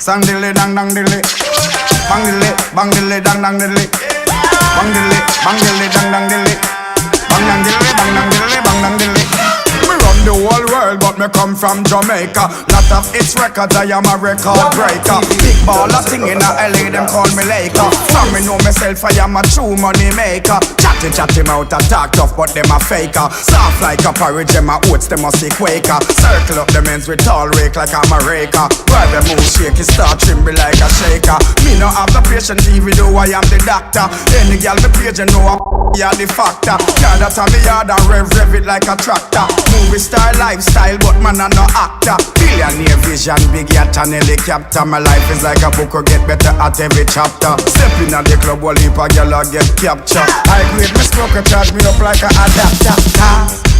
sang dilly dang dang dilly. Bang dilly dang dang dilly. Bang dilly dang dang dilly. Bang dang dilly, bang dang dilly, bang dang dilly. We run the whole world, but me come from Jamaica. Lot of its records, I am a record breaker. Big baller thing in LA, them call me Laker. From me know myself, I am a true money maker. Chatty mouth a talk tough, but them a faker. Soft like a porridge, them a oats, them a see quaker. Circle up the ends with tall rake like I'm a raker. While them move shaky, start tremble like a shaker. Me no have the patient, even though I am the doctor. Any girl me page, you know I'm the factor. Yeah, that's how me yard and rev it like a tractor. Movie star lifestyle, but man I'm no actor. Billionaire vision, big yacht and helicopter. My life is like a book, will get better at every chapter. Step in at the club, while heap a girl a get captured. I grade my stroke, charge me up like a adapter.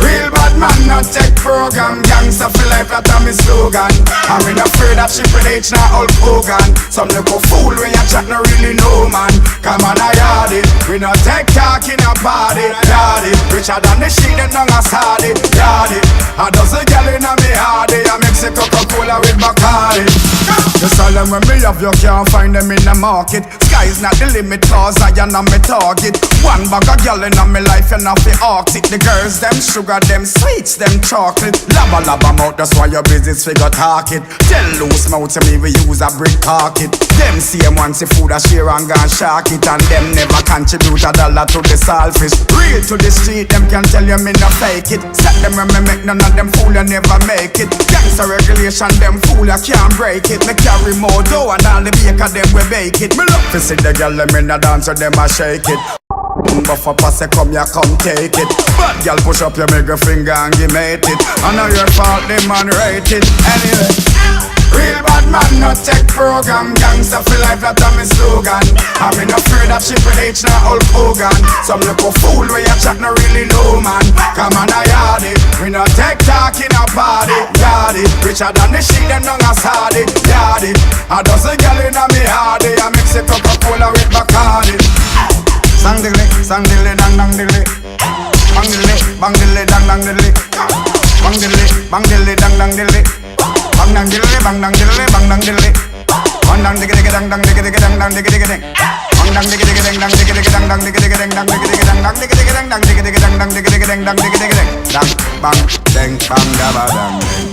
Real bad man, not tech program. Gangsta for life, that a me slogan. I'm in afraid that Triple H not Hulk Hogan. Some little fool when you chat, no really know man. Come on, I yardie. We no tech talk in a party. Yardie, richer than the shit that none has had it. Yardie, a dozen gal in a me hardy. I mix a Coca-Cola with Bacardi. The salon when me have, you can't find them in the market. Sky's not the limit, cause I am not me target. One bag of gal in a me life, and off the arctic. The girls, them sugar, them sweets, them chocolate. Laba mouth, that's why your business figure talk it. Tell loose mouth to me, we use a brick pocket. Them same ones, the food a share and gone shark it. And them never contribute a dollar to the selfish. Real to the street, them can tell you me no fake it. Set them when me make none of them fool, you never make it. Gangsta regulation, them fool, you can't break it. Me carry more dough and all the baker, them we bake it. Me love to see the girl, them in the dance, so them a shake it. Buffer pass it, come ya, come take it. Bad girl push up your middle finger and give mate it. I know your fault, them man rate it. Anyway, real bad man, no tech program. Gangsta for life, that a me slogan. I'm in afraid that Triple H not Hulk Hogan. Some little fool where you chat no really know man. Come on, I yardie. We no tech talk in a party. Yardie, richer than the shit them none has had it. Yardie, a dozen gal in a me hardy. I mix it Coca-Cola with Bacardi. Sang dilly, dang dang dilly. Bang dilly, dang dang dilly. Bang dilly, dang dang dilly. Bang dang dilly, bang dang dilly, bang dang dilly. Bang dang digga digga dang dang digga digga dang dang digga digga dang. Bang dang digga digga dang dang digga digga dang dang digga digga dang dang digga digga dang dang digga digga dang dang digga digga dang dang digga digga dang dang digga digga dang. Dang bang dang bang da ba dang.